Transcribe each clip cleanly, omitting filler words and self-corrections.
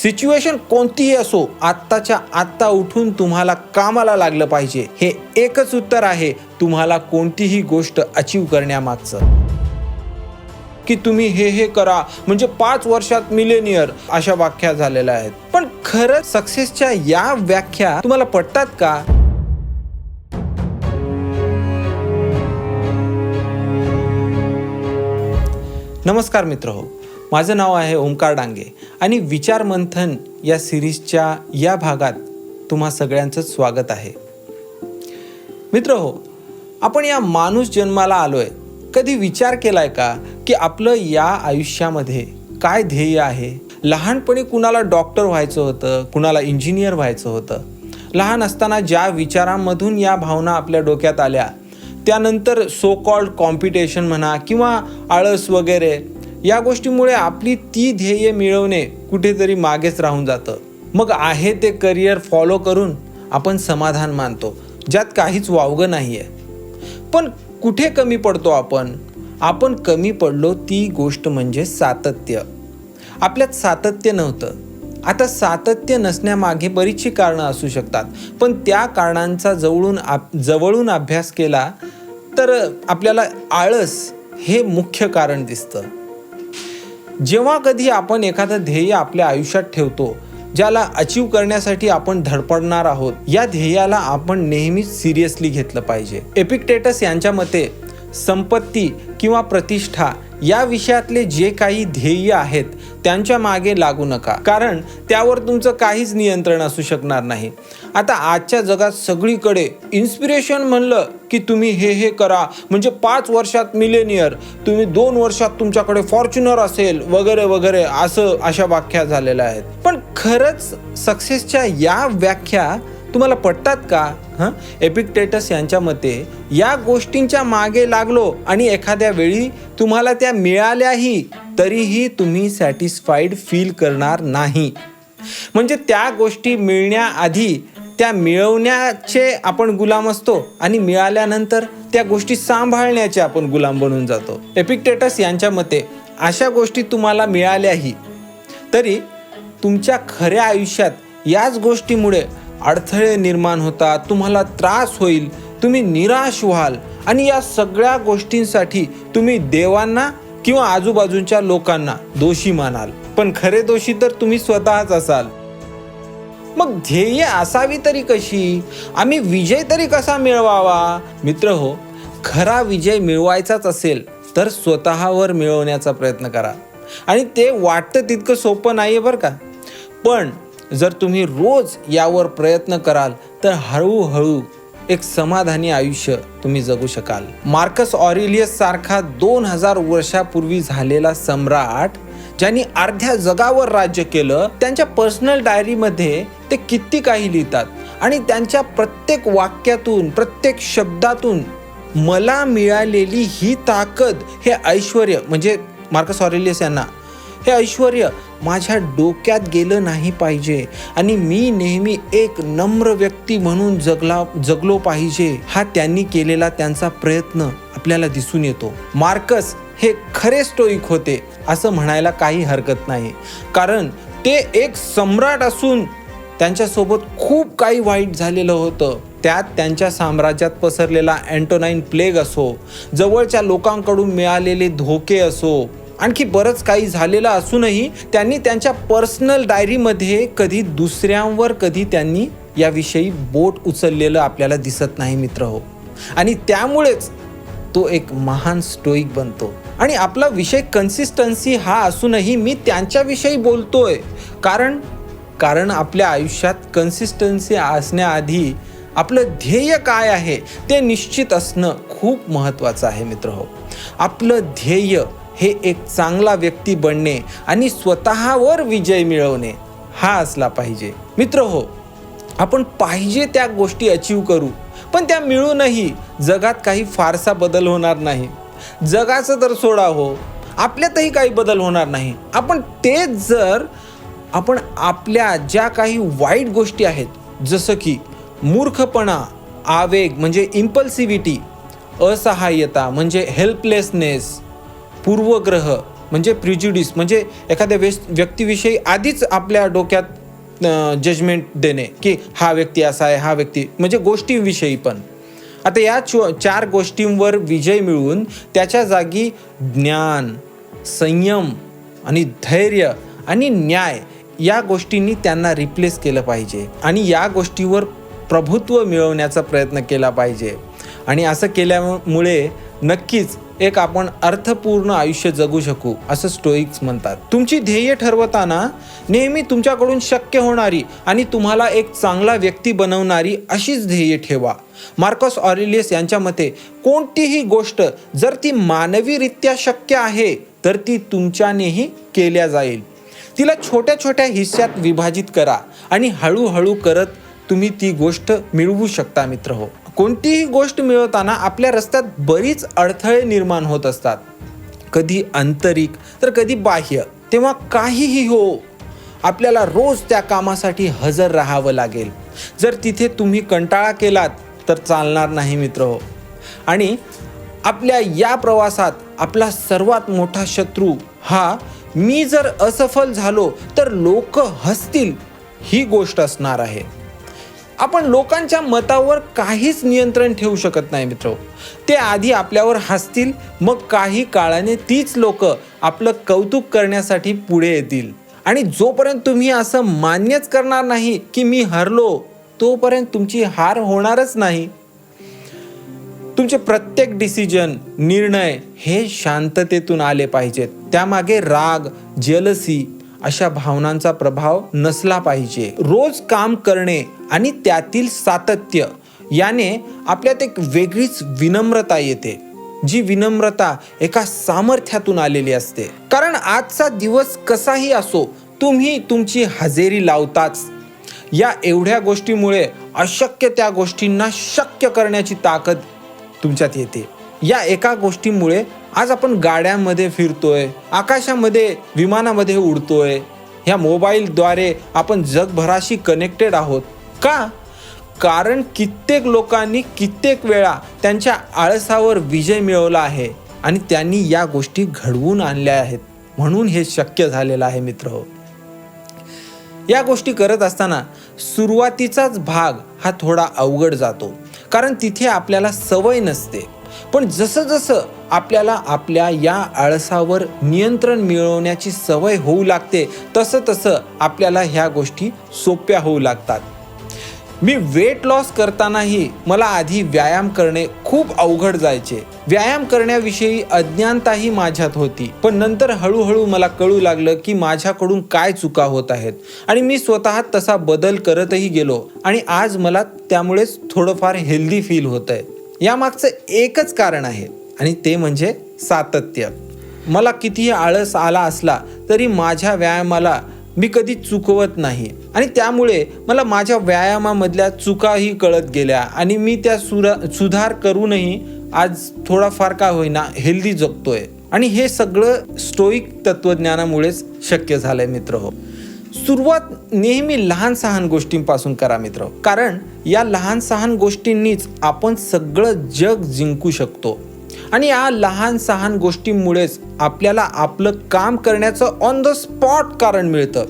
Situation कोणतीही असो, आत्ताच्या आत्ता उठून तुम्हाला कामाला लागलं पाहिजे. हे एकच उत्तर आहे तुम्हाला कोणतीही गोष्ट अचीव करण्यामागचं. की तुम्ही हे करा म्हणजे 5 वर्षात मिलेनियर, अशा व्याख्या झालेल्या आहेत. पण खरंच सक्सेसच्या या व्याख्या तुम्हाला पटतात का? नमस्कार मित्रहो, माझं नाव आहे ओमकार डांगे आणि विचार मंथन या सिरीजच्या या भागात तुम्हा सगळ्यांचं स्वागत आहे. मित्रहो, आपण या माणूस जन्माला आलोय. कधी विचार केलाय का की आपलं या आयुष्यामध्ये काय ध्येय आहे? लहानपणी कुणाला डॉक्टर व्हायचं होतं, कुणाला इंजिनियर व्हायचं होतं. लहान असताना ज्या विचारांमधून या भावना आपल्या डोक्यात आल्या, त्यानंतर सो कॉल्ड कॉम्पिटिशन म्हणा किंवा आळस वगैरे, या गोष्टीमुळे आपली ती ध्येय मिळवणे कुठेतरी मागेच राहून जातं. मग आहे ते करिअर फॉलो करून आपण समाधान मानतो, ज्यात काहीच वावगं नाही आहे. पण कुठे कमी पडतो आपण कमी पडलो ती गोष्ट म्हणजे सातत्य. आपल्यात सातत्य नव्हतं. आता सातत्य नसण्यामागे बरीचशी कारणं असू शकतात, पण त्या कारणांचा जवळून अभ्यास केला तर आपल्याला आळस हे मुख्य कारण दिसतं. जेव्हा कधी आपण एखादं ध्येय आपल्या आयुष्यात ठेवतो, ज्याला अचीव करण्यासाठी आपण धडपडणार आहोत, या ध्येयाला आपण नेहमीच सिरियसली घेतलं पाहिजे. एपिक्टेटस यांच्या मते संपत्ती किंवा प्रतिष्ठा या विषयातले जे काही ध्येय आहेत त्यांच्या मागे लागू नका, कारण त्यावर तुमचं काहीच नियंत्रण असू शकणार नाही. आता आजच्या जगात सगळीकडे इन्स्पिरेशन म्हणलं की तुम्ही हे करा म्हणजे 5 वर्षात मिलेनियर, तुम्ही 2 वर्षात तुमच्याकडे फॉर्च्युनर असेल वगैरे वगैरे, अशा व्याख्या झालेल्या आहेत. पण खरंच सक्सेसच्या या व्याख्या तुम्हाला पटतात का? एपिक्टेटस यांच्या मते या गोष्टींच्या मागे लागलो आणि एखाद्या वेळी तुम्हाला त्या मिळाल्याही तरीही तुम्ही सॅटिस्फाईड फील करणार नाही. म्हणजे त्या गोष्टी मिळण्याआधी त्या मिळवण्याचे आपण गुलाम असतो आणि मिळाल्यानंतर त्या गोष्टी सांभाळण्याचे आपण गुलाम बनून जातो. एपिक्टेटस यांच्या मते अशा गोष्टी तुम्हाला मिळाल्याही तरी तुमच्या खऱ्या आयुष्यात याच गोष्टीमुळे अडथळे निर्माण होतात, तुम्हाला त्रास होईल, तुम्ही निराश व्हाल आणि या सगळ्या गोष्टींसाठी तुम्ही देवांना किंवा आजूबाजूच्या लोकांना दोषी मानाल. पण खरे दोषी तर तुम्ही स्वतःच असाल. मग ध्येय असावी तरी कशी? आम्ही विजय तरी कसा मिळवावा? मित्रहो, खरा विजय मिळवायचाच असेल तर स्वतःवर मिळवण्याचा प्रयत्न करा. आणि ते वाटतं तितकं सोपं नाही आहे बरं का. पण जर तुम्ही रोज यावर प्रयत्न कराल तर हळूहळू एक समाधानी आयुष्य तुम्ही जगू शकाल. मार्कस ऑरेलियस सारखा 2000 वर्षापूर्वी झालेला सम्राट, ज्यांनी अर्ध्या जगावर राज्य केलं, त्यांच्या पर्सनल डायरीमध्ये ते किती काही लिहितात आणि त्यांच्या प्रत्येक वाक्यातून, प्रत्येक शब्दातून मला मिळालेली ही ताकद, हे ऐश्वर्य, म्हणजे मार्कस ऑरेलियस यांना हे ऐश्वर्य माझ्या डोक्यात गेलं नाही पाहिजे आणि मी नेहमी एक नम्र व्यक्ती म्हणून जगलो पाहिजे, हा त्यांनी केलेला त्यांचा प्रयत्न आपल्याला दिसून येतो. मार्कस हे खरे स्टोईक होते असं म्हणायला काही हरकत नाही, कारण ते एक सम्राट असून त्यांच्यासोबत खूप काही वाईट झालेलं होतं. त्यात त्यांच्या साम्राज्यात पसरलेला अँटोनाईन प्लेग असो, जवळच्या लोकांकडून मिळालेले धोके असो, आणखी बरंच काही झालेलं असूनही त्यांनी त्यांच्या पर्सनल डायरीमध्ये कधी त्यांनी याविषयी बोट उचललेलं आपल्याला दिसत नाही मित्रहो. आणि त्यामुळेच तो एक महान स्टोईक बनतो. आणि आपला विषय कन्सिस्टन्सी हा असूनही मी त्यांच्याविषयी बोलतोय, कारण आपल्या आयुष्यात कन्सिस्टन्सी असण्याआधी आपलं ध्येय काय आहे ते निश्चित असणं खूप महत्त्वाचं आहे मित्रहो. आपलं ध्येय हे एक चांगला व्यक्ती बनणे आणि स्वतःवर विजय मिळवणे हा असला पाहिजे. मित्रहो, आपण पाहिजे त्या गोष्टी अचीव करू, पण त्या मिळूनही जगात काही फारसा बदल होणार नाही. जगाचं तर सोडा हो, आपल्यातही काही बदल होणार नाही. आपण आपल्या ज्या काही वाईट गोष्टी आहेत, जसं की मूर्खपणा, आवेग म्हणजे इम्पल्सिव्हिटी, असहाय्यता म्हणजे हेल्पलेसनेस, पूर्वग्रह म्हणजे प्रिज्युडिस, म्हणजे एखाद्या व्यक्तीविषयी आधीच आपल्या डोक्यात जजमेंट देणे की हा व्यक्ती असा आहे, हा व्यक्ती, म्हणजे गोष्टीविषयी पण. आता या 4 गोष्टींवर विजय मिळवून त्याच्या जागी ज्ञान, संयम आणि धैर्य आणि न्याय या गोष्टींनी त्यांना रिप्लेस केलं पाहिजे आणि या गोष्टीवर प्रभुत्व मिळवण्याचा प्रयत्न केला पाहिजे. आणि असं केल्यामुळे नक्कीच एक आपण अर्थपूर्ण आयुष्य जगू शकू असं स्टोइक्स म्हणतात. तुमची ध्येय ठरवताना नेहमी तुमच्याकडून शक्य होणारी आणि तुम्हाला एक चांगला व्यक्ती बनवणारी अशीच ध्येय ठेवा. मार्कस ऑरेलियस यांच्या मते कोणतीही गोष्ट जर ती मानवीरित्या शक्य आहे तर ती तुमच्यानेही केल्या जाईल. तिला छोट्या छोट्या हिस्स्यात विभाजित करा आणि हळूहळू करत तुम्ही ती गोष्ट मिळवू शकता. मित्रहो, कोणतीही गोष्ट मिळवताना आपल्या रस्त्यात बरीच अडथळे निर्माण होत असतात, कधी आंतरिक तर कधी बाह्य. तेव्हा काहीही हो, आपल्याला रोज त्या कामासाठी हजर राहावं लागेल. जर तिथे तुम्ही कंटाळा केलात तर चालणार नाही मित्रहो. आणि आपल्या या प्रवासात आपला सर्वात मोठा शत्रू हा मी जर असफल झालो तर लोक हसतील ही गोष्ट असणार आहे. आपण लोकांच्या मतावर काहीच नियंत्रण ठेवू शकत नाही मित्र. ते आधी आपल्यावर हसतील, मग काही काळाने तीच लोक आपलं कौतुक करण्यासाठी पुढे येतील. आणि जोपर्यंत तुम्ही असं मान्यच करणार नाही की मी हरलो, तोपर्यंत तुमची हार होणारच नाही. तुमचे प्रत्येक डिसिजन, निर्णय हे शांततेतून आले पाहिजेत. त्यामागे राग, जेलसी अशा भावनांचा प्रभाव नसला पाहिजे. रोज काम करणे आणि त्यातील सातत्य याने आपल्यात एक वेगळीच विनम्रता येते, जी विनम्रता एका सामर्थ्यातून आलेली असते. कारण आजचा दिवस कसाही असो, तुम्ही तुमची हजेरी लावताच. या एवढ्या गोष्टीमुळे अशक्य त्या गोष्टींना शक्य करण्याची ताकद तुमच्यात येते. या एका गोष्टीमुळे आज आपण गाड्यांमध्ये फिरतोय, आकाशामध्ये विमानामध्ये उडतोय. ह्या मोबाईलद्वारे आपण जगभराशी कनेक्टेड आहोत. का? कारण कित्येक लोकांनी कित्येक वेळा त्यांच्या आळसावर विजय मिळवला आहे आणि त्यांनी या गोष्टी घडवून आणल्या आहेत, म्हणून हे शक्य झालेलं आहे मित्र. या गोष्टी करत असताना सुरुवातीचाच भाग हा थोडा अवघड जातो, कारण तिथे आपल्याला सवय नसते. पण जसं जसं आपल्याला आपल्या या आळसावर नियंत्रण मिळवण्याची सवय होऊ लागते, तसं तसं आपल्याला ह्या गोष्टी सोप्या होऊ लागतात. मी वेट लॉस करतानाही मला आधी व्यायाम करणे खूप अवघड जायचे. व्यायाम करण्याविषयी अज्ञानताही माझ्यात होती. पण नंतर हळूहळू मला कळू लागलं की माझ्याकडून काय चुका होत आहेत आणि मी स्वतः तसा बदल करतही गेलो आणि आज मला त्यामुळेच थोडंफार हेल्दी फील होतंय. यामागचं एकच कारण आहे आणि ते म्हणजे सातत्य. मला कितीही आळस आला असला तरी माझ्या व्यायामाला मी कधी चुकवत नाही आणि त्यामुळे मला माझ्या व्यायामामधल्या चुकाही कळत गेल्या आणि मी त्या सुधार करूनही आज थोडाफार का होईना हेल्दी जगतोय. आणि हे सगळं स्टोइक तत्वज्ञानामुळेच शक्य झालंय मित्रहो. सुरुवात नेहमी लहान सहान गोष्टींपासून करा मित्र, कारण या लहान सहान गोष्टींनीच आपण सगळं जग जिंकू शकतो. आणि या लहान सहान गोष्टींमुळेच आपल्याला आपलं काम करण्याचं ऑन द स्पॉट कारण मिळतं.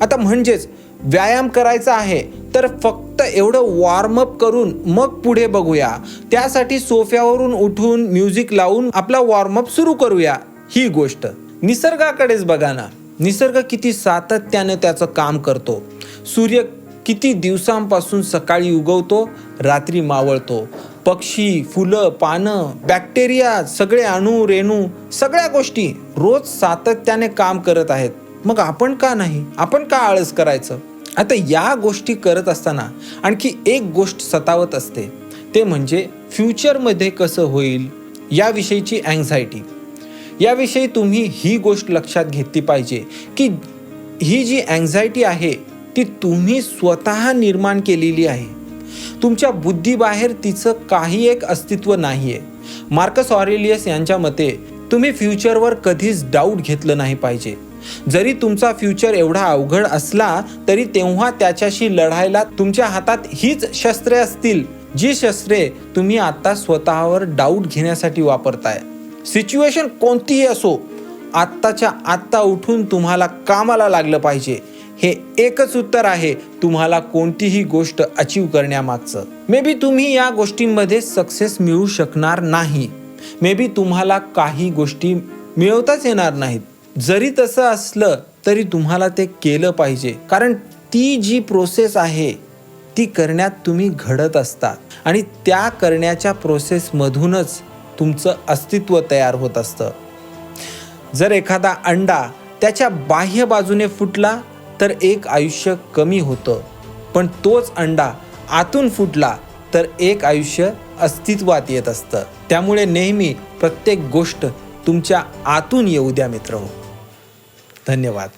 आता म्हणजेच व्यायाम करायचा आहे तर फक्त एवढं वॉर्मअप करून मग पुढे बघूया. त्यासाठी सोफ्यावरून उठून म्युझिक लावून आपला वॉर्मअप सुरू करूया. ही गोष्ट निसर्गाकडेच बघा ना. निसर्ग किती सातत्याने त्याचं काम करतो. सूर्य किती दिवसांपासून सकाळी उगवतो, रात्री मावळतो. पक्षी, फुलं, पानं, बॅक्टेरिया, सगळे अणू, रेणू, सगळ्या गोष्टी रोज सातत्याने काम करत आहेत. मग आपण का नाही? आपण का आळस करायचं? आता या गोष्टी करत असताना आणखी एक गोष्ट सतावत असते, ते म्हणजे फ्युचरमध्ये कसं होईल याविषयीची अँक्झायटी. याविषयी तुम्ही ही गोष्ट लक्षात घेतली पाहिजे की ही जी अँक्झायटी आहे ती तुम्ही स्वतः निर्माण केलेली आहे. तुमच्या बुद्धीबाहेर तिचं काही एक अस्तित्व नाही आहे. मार्कस ऑरेलियस यांच्या मते तुम्ही फ्युचरवर कधीच डाऊट घेतलं नाही पाहिजे. जरी तुमचा फ्युचर एवढा अवघड असला तरी तेव्हा त्याच्याशी लढायला तुमच्या हातात हीच शस्त्रे असतील, जी शस्त्रे तुम्ही आता स्वतःवर डाऊट घेण्यासाठी वापरताय. सिच्युएशन कोणतीही असो, आत्ताच्या आत्ता उठून तुम्हाला कामाला लागलं पाहिजे. हे एकच उत्तर आहे तुम्हाला कोणतीही गोष्ट अचीव करण्यामागचं. मे बी तुम्ही या गोष्टींमध्ये सक्सेस मिळू शकणार नाही. मे बी तुम्हाला काही गोष्टी मिळवताच येणार नाहीत. जरी तसं असलं तरी तुम्हाला ते केलं पाहिजे, कारण ती जी प्रोसेस आहे ती करण्यात तुम्ही घडत असतात आणि त्या करण्याच्या प्रोसेसमधूनच तुमचं अस्तित्व तयार होत असतं. जर एखादा अंडा त्याच्या बाह्य बाजूने फुटला तर एक आयुष्य कमी होतं, पण तोच अंडा आतून फुटला तर एक आयुष्य अस्तित्वात येत असतं. त्यामुळे नेहमी प्रत्येक गोष्ट तुमच्या आतून येऊ द्या मित्रहो. धन्यवाद.